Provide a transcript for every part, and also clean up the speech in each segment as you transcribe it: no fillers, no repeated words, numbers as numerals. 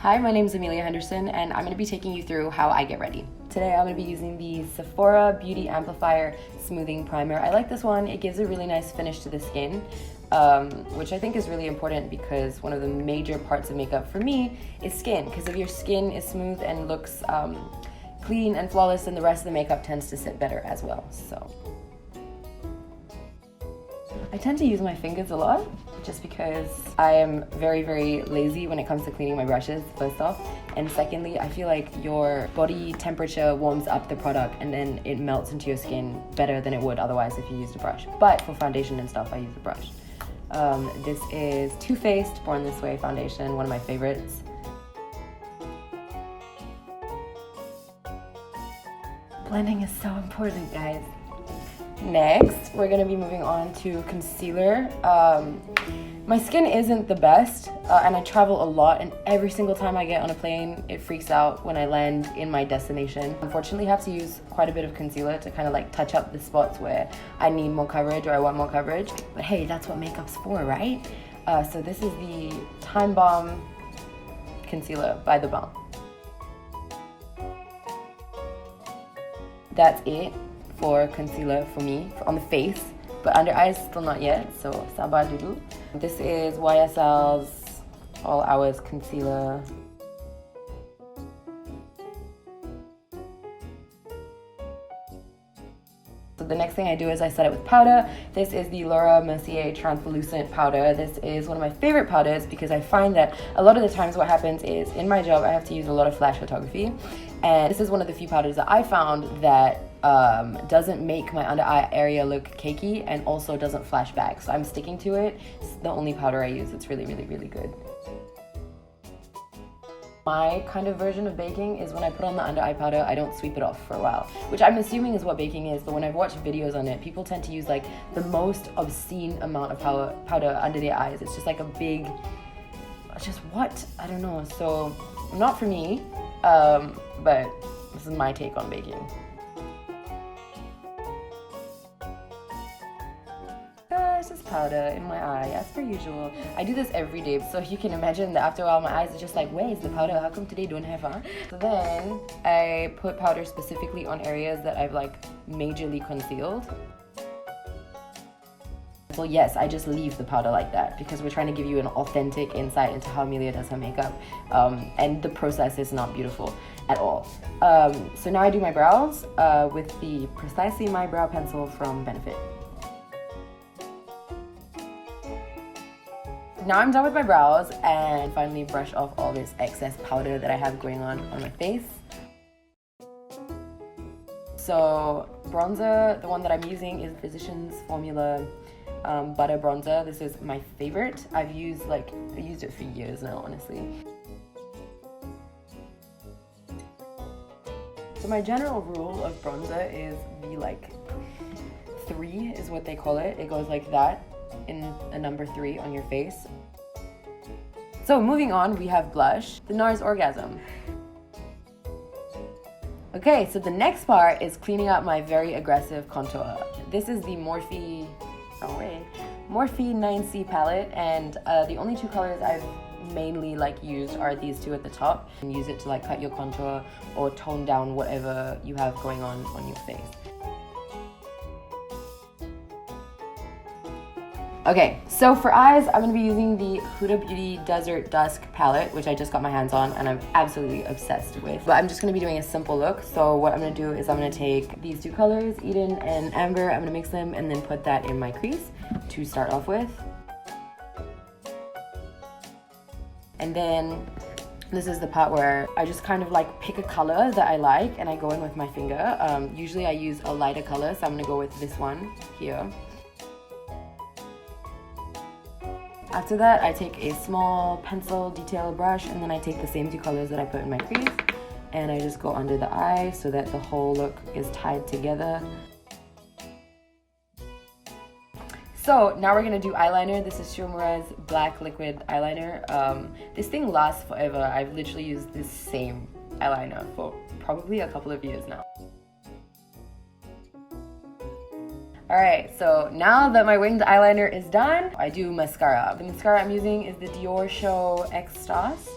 Hi, my name is Amelia Henderson and I'm going to be taking you through how I get ready. Today I'm going to be using the Sephora Beauty Amplifier Smoothing Primer. I like this one. It gives a really nice finish to the skin, which I think is really important because one of the major parts of makeup for me is skin. Because if your skin is smooth and looks clean and flawless, then the rest of the makeup tends to sit better as well. So I tend to use my fingers a lot just because I am very, very lazy when it comes to cleaning my brushes, first off. And secondly, I feel like your body temperature warms up the product and then it melts into your skin better than it would otherwise if you used a brush. But for foundation and stuff, I use a brush. This is Too Faced Born This Way foundation, one of my favorites. Blending is so important, guys. Next, we're going to be moving on to concealer. My skin isn't the best, and I travel a lot, and every single time I get on a plane, it freaks out when I land in my destination. Unfortunately, I have to use quite a bit of concealer to kind of like touch up the spots where I need more coverage or I want more coverage. But hey, that's what makeup's for, right? So this is the Time Bomb Concealer by The Balm. That's it for concealer for me on the face, but under eyes still not yet, so sabar dulu. This is YSL's All Hours Concealer. So the next thing I do is I set it with powder. This is the Laura Mercier Translucent Powder. This is one of my favorite powders because I find that a lot of the times what happens is in my job I have to use a lot of flash photography, and this is one of the few powders that I found that doesn't make my under eye area look cakey and also doesn't flash back. So I'm sticking to it. It's the only powder I use. It's really, really, really good. My kind of version of baking is when I put on the under eye powder, I don't sweep it off for a while, which I'm assuming is what baking is, but when I've watched videos on it, people tend to use like the most obscene amount of powder under their eyes. It's just like a big, just what? I don't know. So not for me, but this is my take on baking. It's just powder in my eye, as per usual. I do this every day, so you can imagine that after a while my eyes are just like, where's the powder? How come today don't have one? So then I put powder specifically on areas that I've like majorly concealed. So yes, I just leave the powder like that because we're trying to give you an authentic insight into how Amelia does her makeup, and the process is not beautiful at all. So now I do my brows with the Precisely My Brow Pencil from Benefit. Now I'm done with my brows and finally brush off all this excess powder that I have going on my face. So bronzer, the one that I'm using is Physicians Formula Butter Bronzer. This is my favorite. I've used it for years now, honestly. So my general rule of bronzer is the like 3 is what they call it. It goes like that in a number 3 on your face. So moving on, we have blush, the NARS Orgasm. Okay, so the next part is cleaning up my very aggressive contour. This is the Morphe 9C palette, and the only 2 colors I've mainly used are these 2 at the top. And use it to cut your contour or tone down whatever you have going on your face. Okay, so for eyes, I'm going to be using the Huda Beauty Desert Dusk palette, which I just got my hands on and I'm absolutely obsessed with. But I'm just going to be doing a simple look. So what I'm going to do is I'm going to take these 2 colors, Eden and Amber, I'm going to mix them and then put that in my crease to start off with. And then this is the part where I just kind of pick a color that I like and I go in with my finger. Usually I use a lighter color, so I'm going to go with this one here. After that, I take a small pencil detail brush and then I take the same 2 colors that I put in my crease and I just go under the eye so that the whole look is tied together. So now we're going to do eyeliner. This is Shiomura's Black Liquid Eyeliner. This thing lasts forever. I've literally used this same eyeliner for probably a couple of years now. Alright, so now that my winged eyeliner is done, I do mascara. The mascara I'm using is the Dior Show X Stars.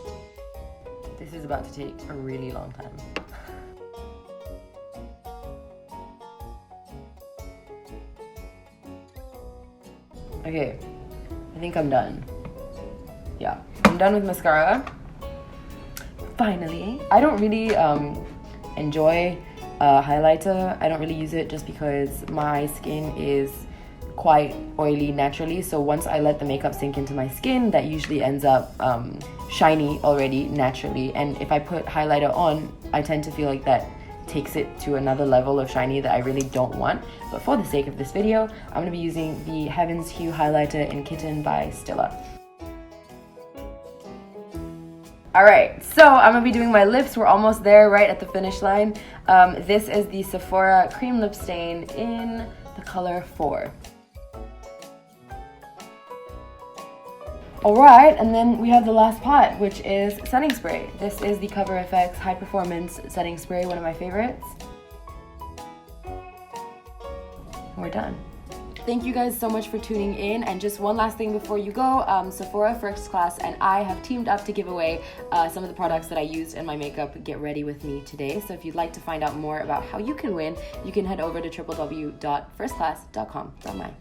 This is about to take a really long time. Okay, I think I'm done. Yeah, I'm done with mascara. Finally. I don't really enjoy highlighter. I don't really use it just because my skin is quite oily naturally, so once I let the makeup sink into my skin, that usually ends up shiny already naturally, and if I put highlighter on, I tend to feel like that takes it to another level of shiny that I really don't want. But for the sake of this video, I'm going to be using the Heaven's Hue highlighter in Kitten by Stila. Alright, so I'm going to be doing my lips. We're almost there, right at the finish line. This is the Sephora Cream Lip Stain in the color 4. Alright, and then we have the last part, which is setting spray. This is the Cover FX High Performance Setting Spray, one of my favorites. We're done. Thank you guys so much for tuning in, and just one last thing before you go, Sephora, FirstClasse, and I have teamed up to give away some of the products that I used in my makeup Get Ready With Me today. So if you'd like to find out more about how you can win, you can head over to www.firstclasse.com.my.